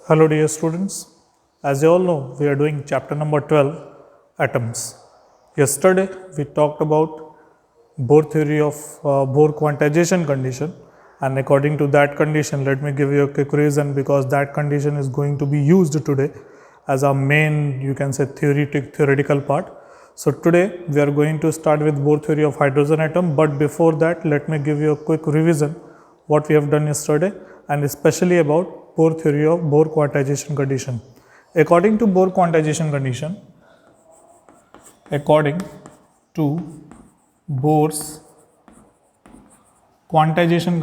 Hello dear students, as you all know we are doing chapter number 12 atoms. Yesterday we talked about Bohr theory of Bohr quantization condition, and according to that condition let me give you a quick reason because that condition is going to be used today as our main, you can say, theoretical part. So today we are going to start with Bohr theory of hydrogen atom, but before that let me give you a quick revision what we have done yesterday and especially about Bohr theory of Bohr quantization condition. According to Bohr quantization condition, according to Bohr's quantization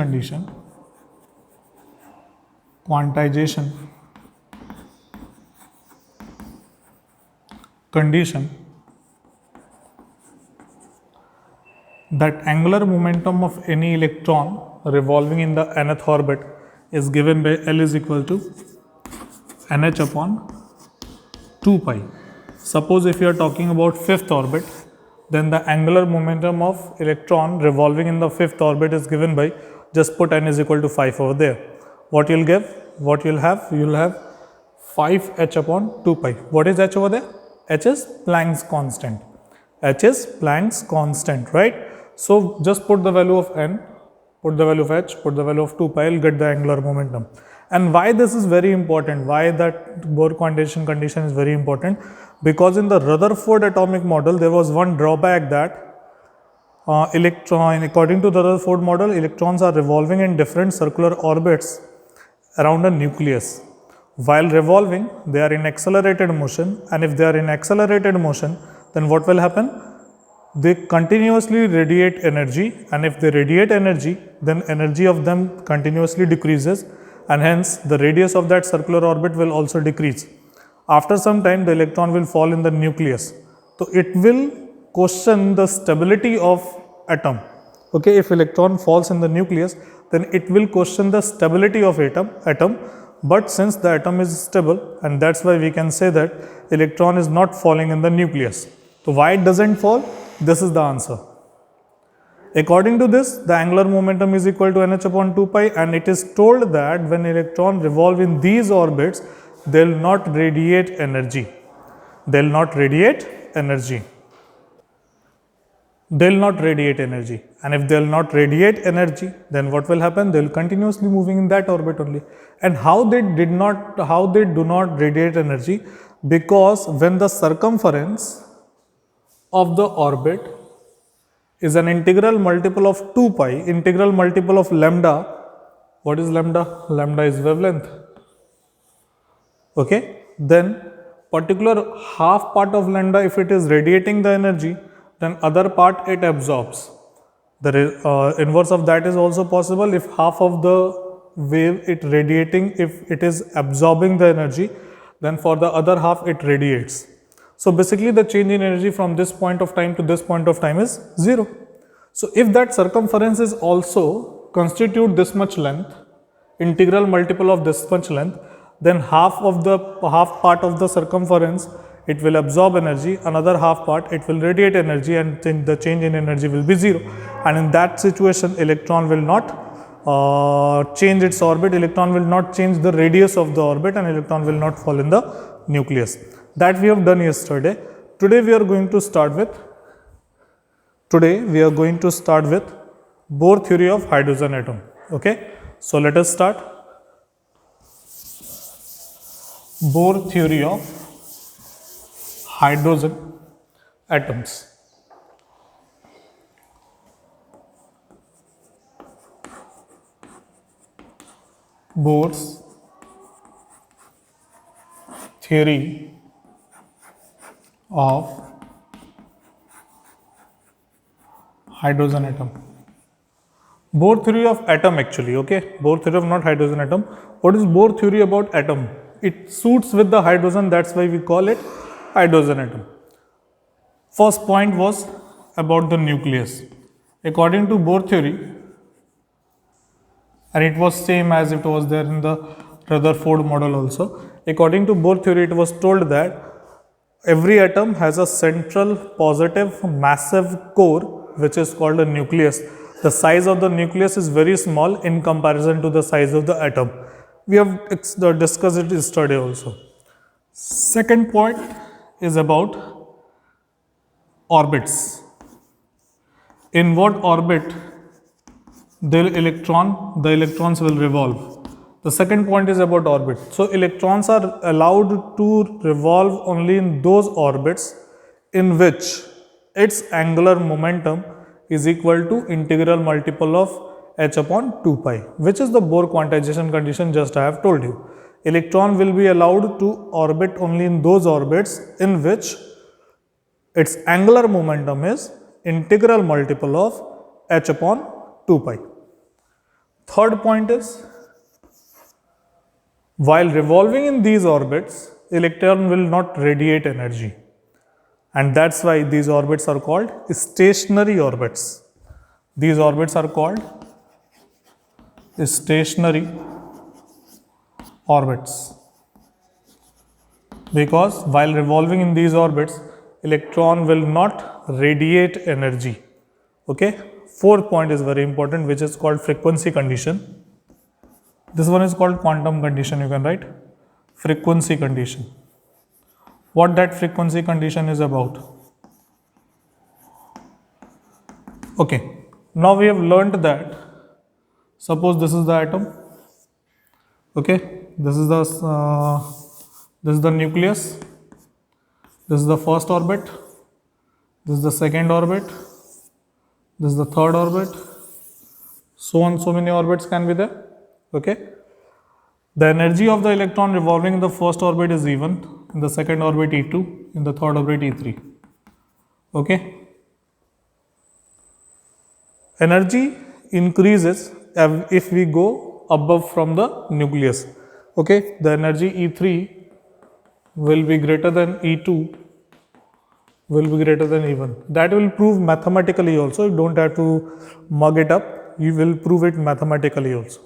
condition that angular momentum of any electron revolving in the nth orbit is given by L is equal to nh upon 2 pi. Suppose if you are talking about fifth orbit, then the angular momentum of electron revolving in the fifth orbit is given by, just put n is equal to 5 over there. What you'll have, you'll have 5h upon 2 pi. What is h over there? H is Planck's constant. H is Planck's constant, right? So just put the value of n, put the value of h, put the value of 2 pi, you'll get the angular momentum. And why this is very important, why that Bohr quantization condition is very important? Because in the Rutherford atomic model, there was one drawback that according to the Rutherford model, electrons are revolving in different circular orbits around a nucleus. While revolving, they are in accelerated motion, and if they are in accelerated motion, then what will happen? They continuously radiate energy, and if they radiate energy, then energy of them continuously decreases, and hence the radius of that circular orbit will also decrease. After some time, the electron will fall in the nucleus. So it will question the stability of atom. Okay, if electron falls in the nucleus, then it will question the stability of atom. But since the atom is stable, and that's why we can say that electron is not falling in the nucleus. So why it doesn't fall? This is the answer. According to this, the angular momentum is equal to nh upon 2 pi, and it is told that when electron revolve in these orbits, they will not radiate energy. They will not radiate energy. They will not radiate energy. And if they will not radiate energy, then what will happen? They will continuously moving in that orbit only. And how they do not radiate energy? Because when the circumference of the orbit is an integral multiple of 2 pi, integral multiple of lambda. What is lambda? Lambda is wavelength. Okay, then particular half part of lambda, if it is radiating the energy, then other part it absorbs. The inverse of that is also possible. If half of the wave it radiating, if it is absorbing the energy, then for the other half it radiates. So basically the change in energy from this point of time to this point of time is 0. So if that circumference is also constitute this much length, integral multiple of this much length, then half part of the circumference it will absorb energy, another half part it will radiate energy, and the change in energy will be 0. And in that situation, electron will not change its orbit, electron will not change the radius of the orbit, and electron will not fall in the nucleus. That we have done yesterday. Today we are going to start with Bohr theory of hydrogen atom. Okay, so let us start. Bohr theory of hydrogen atoms. Bohr's theory of hydrogen atom. Bohr theory of atom actually, okay? Bohr theory of not hydrogen atom. What is Bohr theory about atom? It suits with the hydrogen, that's why we call it hydrogen atom. First point was about the nucleus. According to Bohr theory, and it was same as it was there in the Rutherford model also. According to Bohr theory, it was told that every atom has a central positive massive core which is called a nucleus. The size of the nucleus is very small in comparison to the size of the atom. We have discussed it yesterday also. Second point is about orbits. In what orbit the electrons will revolve. The second point is about orbit. So electrons are allowed to revolve only in those orbits in which its angular momentum is equal to integral multiple of h upon 2 pi, which is the Bohr quantization condition just I have told you. Electron will be allowed to orbit only in those orbits in which its angular momentum is integral multiple of h upon 2 pi. Third point is, while revolving in these orbits, electron will not radiate energy. And that's why these orbits are called stationary orbits. These orbits are called stationary orbits. Because while revolving in these orbits, electron will not radiate energy. Okay? Fourth point is very important, which is called frequency condition. This one is called quantum condition, you can write. Frequency condition. What that frequency condition is about. Okay, now we have learned that, suppose this is the atom, okay, this is the nucleus, this is the first orbit, this is the second orbit, this is the third orbit, so on, so many orbits can be there, okay. The energy of the electron revolving in the first orbit is E1, in the second orbit E2, in the third orbit E3. Okay. Energy increases if we go above from the nucleus. Okay. The energy E3 will be greater than E2, will be greater than E1. That will prove mathematically also. You don't have to mug it up. You will prove it mathematically also.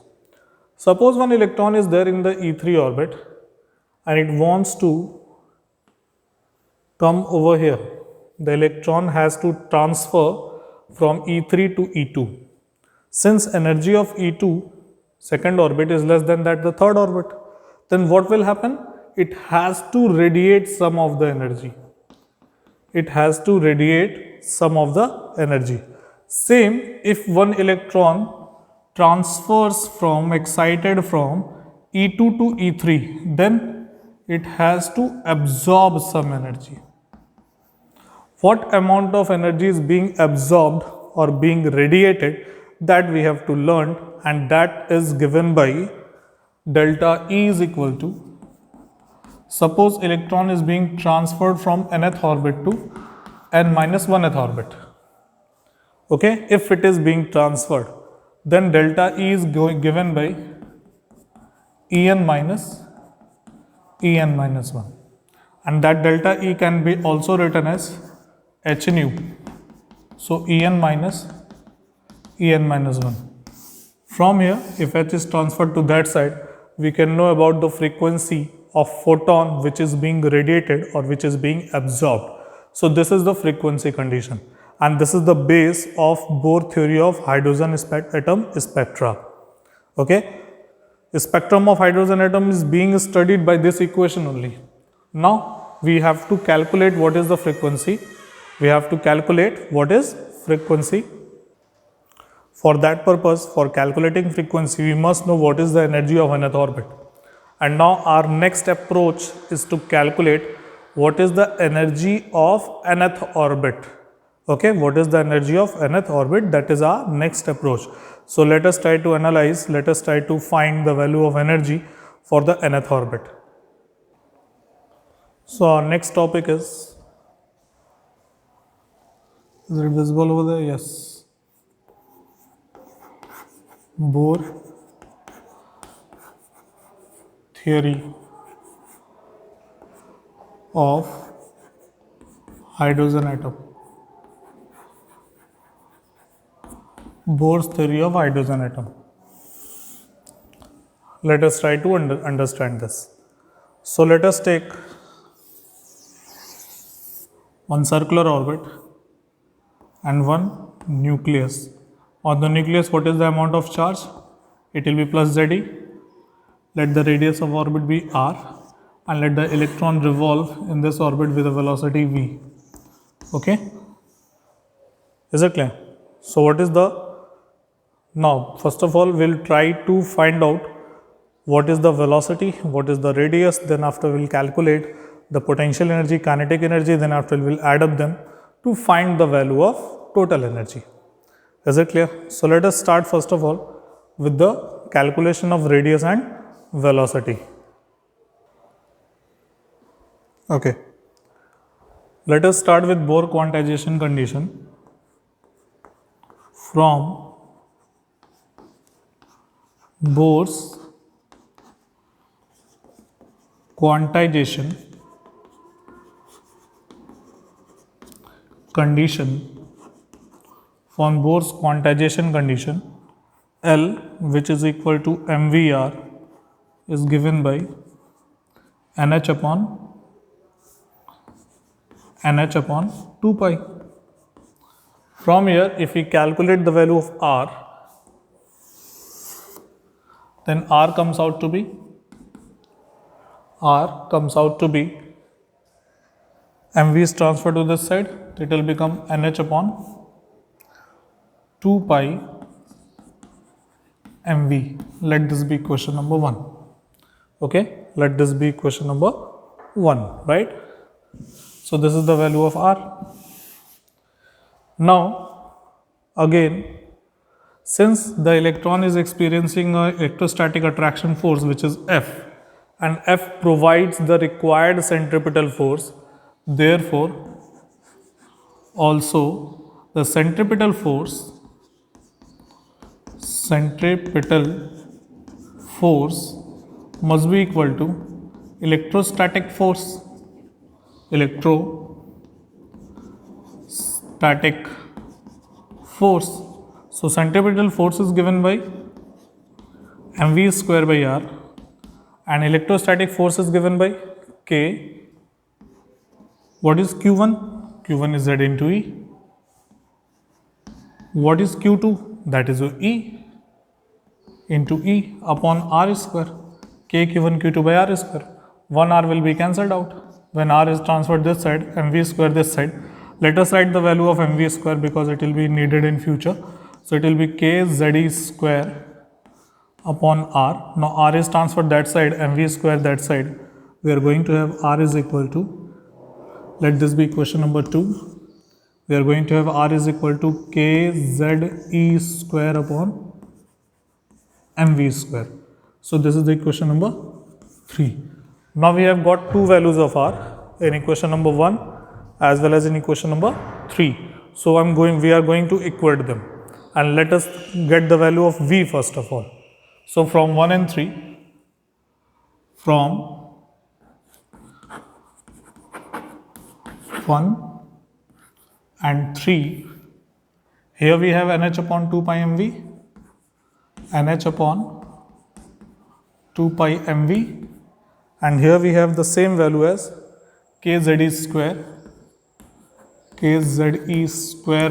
Suppose one electron is there in the E3 orbit and it wants to come over here. The electron has to transfer from E3 to E2. Since energy of E2 second orbit is less than that the third orbit, then what will happen? It has to radiate some of the energy. It has to radiate some of the energy. Same if one electron transfers from excited from E2 to E3, then it has to absorb some energy. What amount of energy is being absorbed or being radiated, that we have to learn, and that is given by delta E is equal to, suppose electron is being transferred from nth orbit to n minus 1th orbit. Okay, if it is being transferred, then delta E is given by En minus 1, and that delta E can be also written as h nu. So En minus 1. From here, if h is transferred to that side, we can know about the frequency of photon which is being radiated or which is being absorbed. So this is the frequency condition, and this is the base of Bohr theory of hydrogen atom spectra. Okay, the spectrum of hydrogen atom is being studied by this equation only. Now we have to calculate what is the frequency. We have to calculate what is frequency. For that purpose, for calculating frequency, we must know what is the energy of nth orbit. And now our next approach is to calculate what is the energy of nth orbit. Okay, what is the energy of nth orbit? That is our next approach. So let us try to analyze, let us try to find the value of energy for the nth orbit. So our next topic is it visible over there? Yes. Bohr theory of hydrogen atom. Bohr's theory of hydrogen atom. Let us try to understand this. So let us take one circular orbit and one nucleus. On the nucleus, what is the amount of charge? It will be plus Ze. let the radius of orbit be r, and let the electron revolve in this orbit with a velocity v. Okay, is it clear? So what is the, now first of all we'll try to find out what is the velocity, what is the radius, then after we'll calculate the potential energy, kinetic energy, then after we'll add up them to find the value of total energy. Is it clear? So let us start first of all with the calculation of radius and velocity. Okay, let us start with Bohr quantization condition. From Bohr's quantization condition, from Bohr's quantization condition, L, which is equal to mvr, is given by nh upon 2 pi. From here, if we calculate the value of r, then r comes out to be mv is transferred to this side, it will become nh upon 2 pi mv. Let this be question number 1. Okay, let this be question number 1, right? So this is the value of r. Now again, since the electron is experiencing an electrostatic attraction force which is F, and F provides the required centripetal force, therefore also the centripetal force must be equal to electrostatic force. So centripetal force is given by mv square by r, and electrostatic force is given by k. What is q1? Q1 is z into E. What is q2? That is E into E upon r square. K q1 q2 by r square. 1 r will be cancelled out. When r is transferred this side, mv square this side. Let us write the value of mv square because it will be needed in future. So it will be k ze square upon r. Now r is transferred that side, mv square that side. We are going to have r is equal to, let this be question number 2. We are going to have r is equal to k ze square upon mv square. So this is the equation number 3. Now we have got two values of r in equation number 1 as well as in equation number 3. So we are going to equate them, and let us get the value of v first of all. So from 1 and 3, from 1 and 3, here we have nh upon 2 pi mv, nh upon 2 pi mv, and here we have the same value as kze square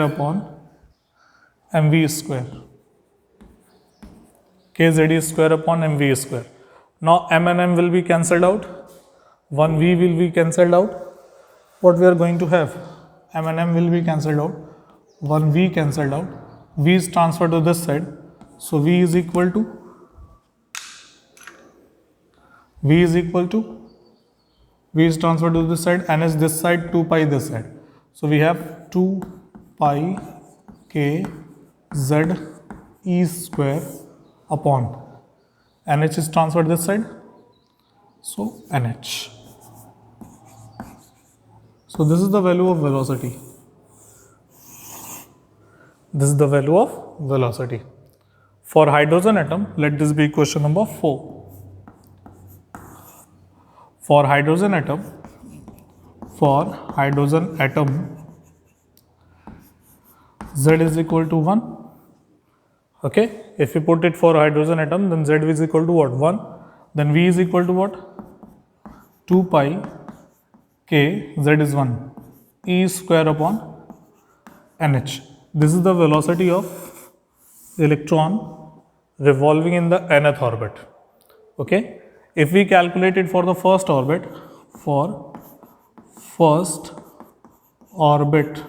upon mv square, kze square upon mv square. Now m and m will be cancelled out, 1v will be cancelled out. What we are going to have? M and m will be cancelled out, 1v cancelled out, v is transferred to this side, so v is equal to v is transferred to this side, and is this side, 2 pi this side. So we have 2 pi k z e square upon nh is transferred this side, so nh. So this is the value of velocity. This is the value of velocity. For hydrogen atom, let this be question number 4. For hydrogen atom, z is equal to 1. Okay, if we put it for hydrogen atom, then z is equal to what? 1. Then v is equal to what? 2 pi k, z is 1, e square upon nh. This is the velocity of electron revolving in the nth orbit. Okay, if we calculate it for the first orbit, for first orbit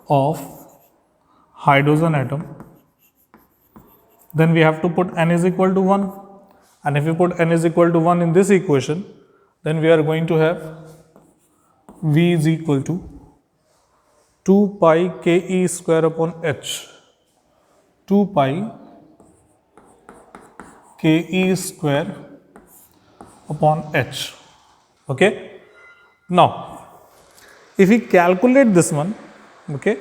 of hydrogen atom, then we have to put n is equal to 1, and if we put n is equal to 1 in this equation, then we are going to have V is equal to 2 pi k E square upon h, 2 pi k E square upon h. Okay, now if we calculate this one, okay,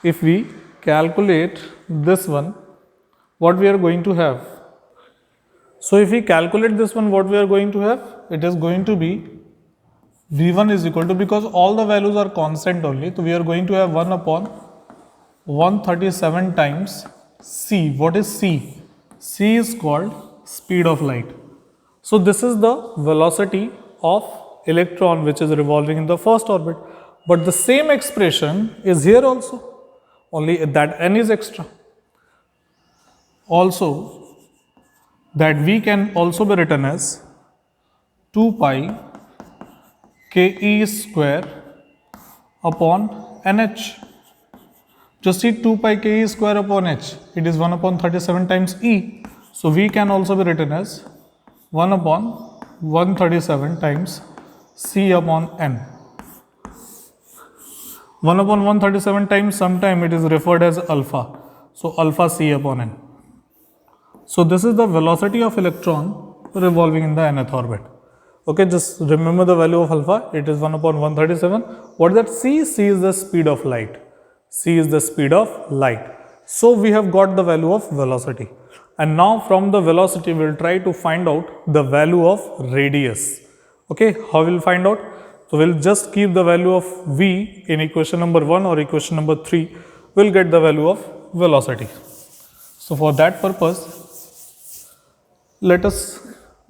if we calculate this one, what we are going to have? So if we calculate this one, what we are going to have? It is going to be V1 is equal to, because all the values are constant only, so we are going to have 1 upon 137 times c. What is c? C is called speed of light. So this is the velocity of electron which is revolving in the first orbit. But the same expression is here also, only that n is extra. Also, that V can also be written as 2 pi k E square upon nh. Just see 2 pi k E square upon h, it is 1 upon 37 times E. So V can also be written as 1 upon 137 times C upon n. 1 upon 137 times, sometime it is referred as alpha. So alpha C upon n. So this is the velocity of electron revolving in the nth orbit. Okay, just remember the value of alpha, it is 1 upon 137. What is that? C? C is the speed of light. C is the speed of light. So we have got the value of velocity. And now from the velocity, we will try to find out the value of radius. Okay, how we will find out? So we will just keep the value of V in equation number 1 or equation number 3, we will get the value of velocity. So for that purpose, let us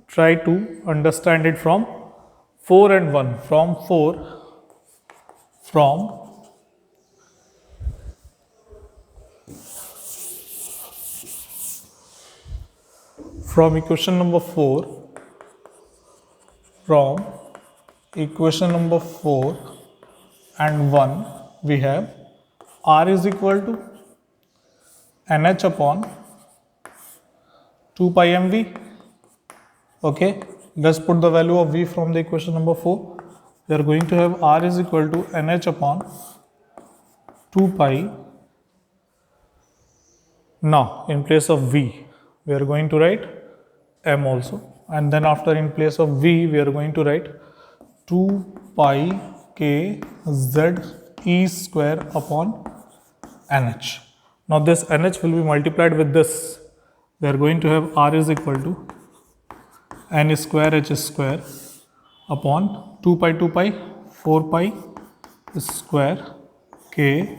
try to understand it from 4 and 1. From equation number 4, and 1, we have R is equal to NH upon 2 pi mv. Okay, let's put the value of V from the equation number 4. We are going to have R is equal to NH upon 2 pi. Now, in place of V, we are going to write M also. And then after, in place of V, we are going to write 2 pi k z E square upon NH. Now, this NH will be multiplied with this. We are going to have R is equal to N square H square upon 2 pi 4 pi square k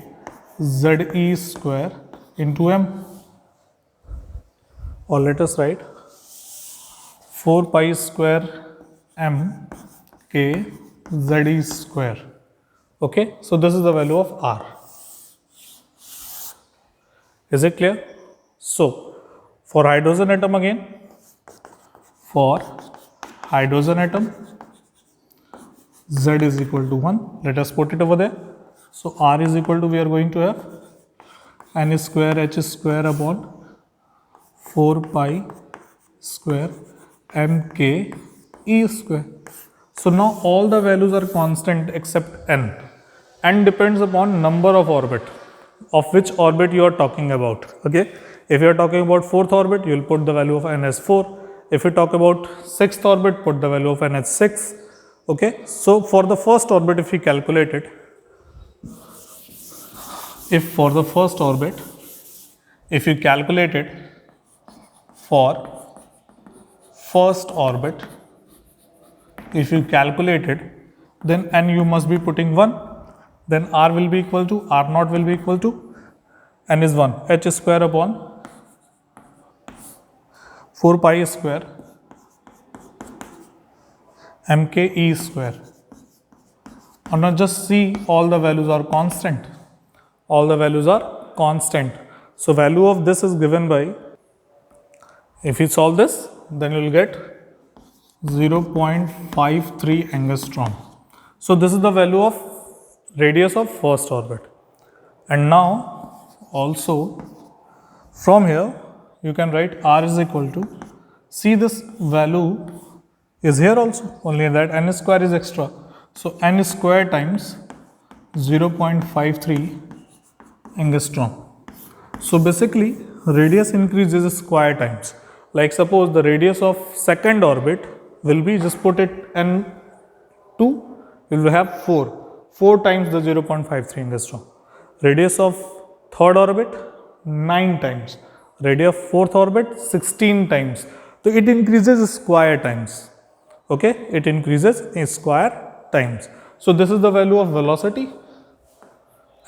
z E square into M. Or let us write 4 pi square M k z E square. Okay, so this is the value of R. Is it clear? So, for hydrogen atom again, for hydrogen atom, Z is equal to 1. Let us put it over there. So, R is equal to, we are going to have N square H square upon 4 pi square M k E square. So, now all the values are constant except N. N depends upon number of orbit, of which orbit you are talking about. Okay, if you are talking about 4th orbit, you will put the value of N as 4. If you talk about 6th orbit, put the value of N as 6. Okay, so for the first orbit, if we calculate it, if for the first orbit, if you calculate it for first orbit, if you calculate it, then N you must be putting 1, then R will be equal to, R naught will be equal to, N is 1, H square upon 4 pi square mk E square. And now just see, all the values are constant. All the values are constant. So value of this is given by, if you solve this, then you will get 0.53 angstrom. So this is the value of radius of first orbit. And now also from here you can write r is equal to, see this value is here also, only that n square is extra. So n square times 0.53 angstrom. So basically radius increases square times. Like suppose the radius of second orbit will be, just put it n2, you will have 4 times the 0.53 angstrom. Radius of third orbit 9 times. Radius of fourth orbit 16 times. So it increases square times. Okay, it increases in square times. So this is the value of velocity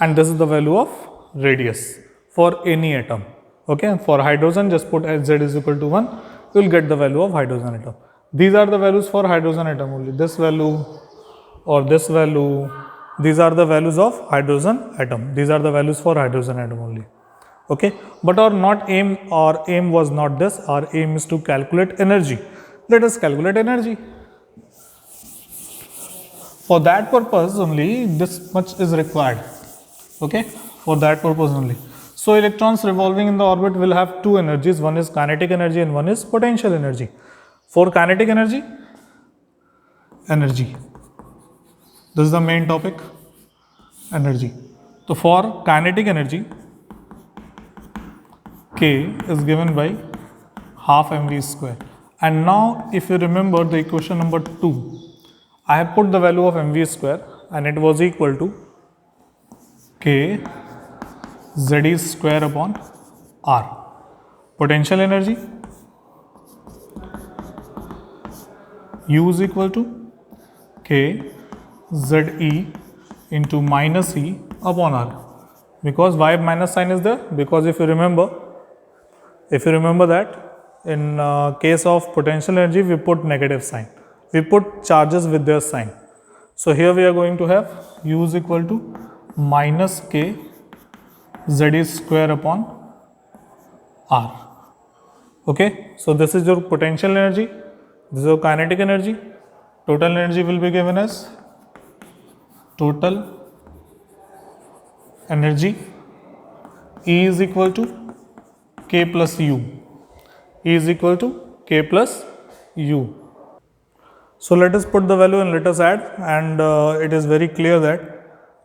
and this is the value of radius for any atom. Okay, for hydrogen just put z is equal to 1, you will get the value of hydrogen atom. These are the values for hydrogen atom only, this value or this value, these are the values of hydrogen atom, these are the values for hydrogen atom only. Okay, but our aim was not this, our aim is to calculate energy. Let us calculate energy. For that purpose only this much is required. Okay, for that purpose only. So electrons revolving in the orbit will have two energies, one is kinetic energy and one is potential energy. For kinetic energy, this is the main topic, energy. So for kinetic energy, K is given by half mv square. And now if you remember the equation number 2, I have put the value of mv square and it was equal to K z square upon r. Potential energy U is equal to K ze into minus e upon r. Because why minus sign is there? Because if you remember that in case of potential energy we put negative sign, we put charges with their sign. So here we are going to have U is equal to minus K z square upon r. Okay, so this is your potential energy, this is your kinetic energy. Total energy will be given as total energy E is equal to K plus U. E is equal to K plus U. So let us put the value and let us add, and it is very clear that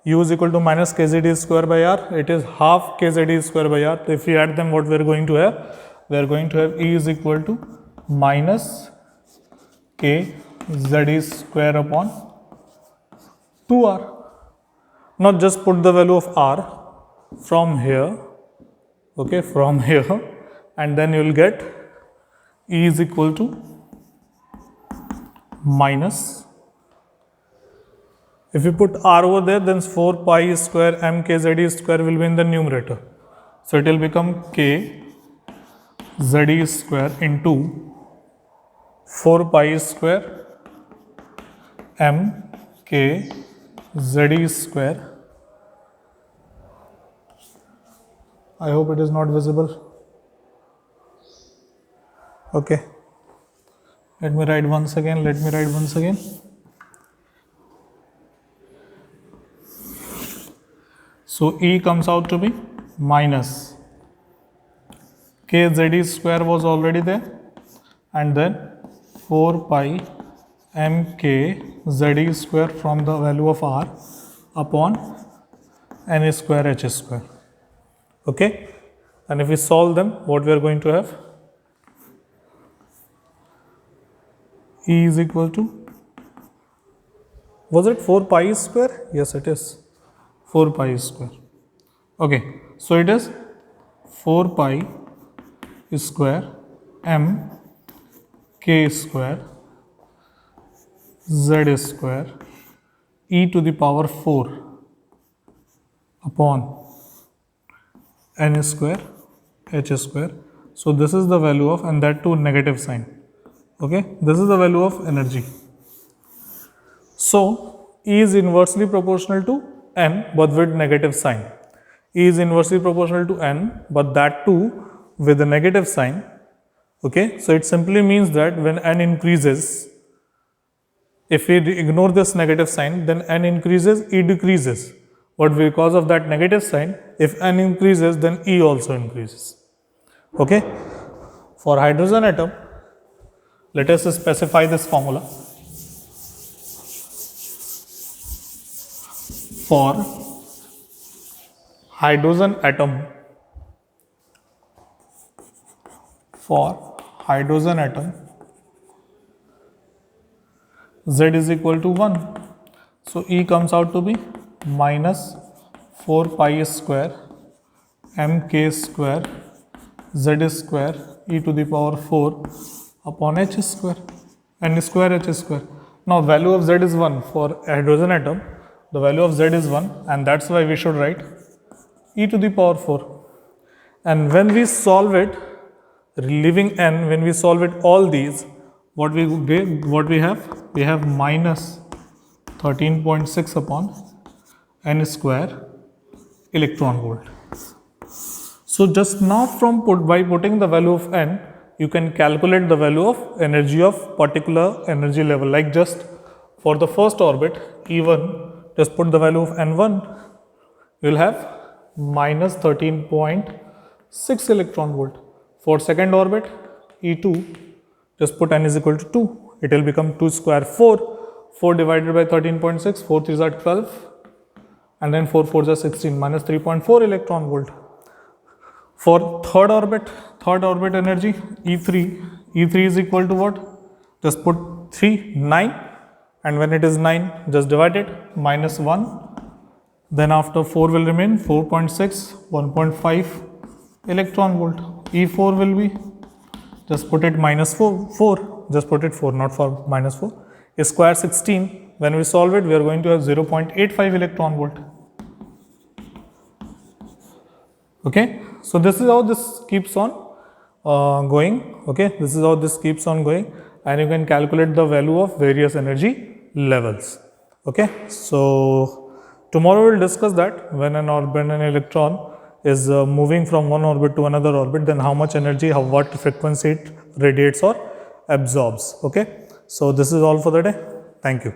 U is equal to minus kzd square by r, it is half kzd square by r. So if we add them, what we are going to have? We are going to have E is equal to minus kzd square upon 2r. Now just put the value of r from here, okay, from here, and then you will get E is equal to minus, if you put r over there, then 4 pi square m kz square will be in the numerator. So it will become k z square into 4 pi square m k z square. I hope it is not visible. Okay. Let me write once again. So E comes out to be minus kz square was already there, and then 4 pi mk z square from the value of r upon n square h square. Okay, and if we solve them, what we are going to have? E is equal to, was it 4 pi square? Yes, it is 4 pi square. Okay, so it is 4 pi square m k square z square e to the power 4 upon n square h square. So this is the value of, and that too negative sign. Okay, this is the value of energy. So E is inversely proportional to n but with negative sign. E is inversely proportional to n, but that too with a negative sign. Okay, so it simply means that when n increases, if we ignore this negative sign, then n increases, E decreases. But because of that negative sign, if n increases, then E also increases. Okay, for hydrogen atom, let us specify this formula. For hydrogen atom, Z is equal to 1. So E comes out to be minus 4 pi square mk square Z square e to the power 4 upon h square and square h square. Now value of Z is 1 for hydrogen atom. The value of Z is 1 and that's why we should write e to the power 4. And when we solve it, leaving n, when we solve it all these, what we have minus 13.6 upon n square electron volt. So just now by putting the value of n, you can calculate the value of energy of particular energy level. Like just for the first orbit E1, just put the value of n1, you will have minus 13.6 electron volt. For second orbit E2, just put n is equal to 2. It will become 2 square 4. 4 divided by 13.6, 4 3s are 12 and then 4 4s are 16, minus 3.4 electron volt. For third orbit energy E3 is equal to what? Just put 3, 9 and when it is 9, just divide it, minus 1. Then after 4 will remain 4.6, 1.5 electron volt. E4 will be, just put it minus 4, just put it 4, not for minus 4. Square 16, when we solve it, we are going to have 0.85 electron volt. Okay, so this is how this keeps on going. Okay, this is how this keeps on going, and you can calculate the value of various energy levels. Okay, so tomorrow we'll discuss that when an electron is moving from one orbit to another orbit, then how much energy, what frequency it radiates or absorbs. Okay, so this is all for the day. Thank you.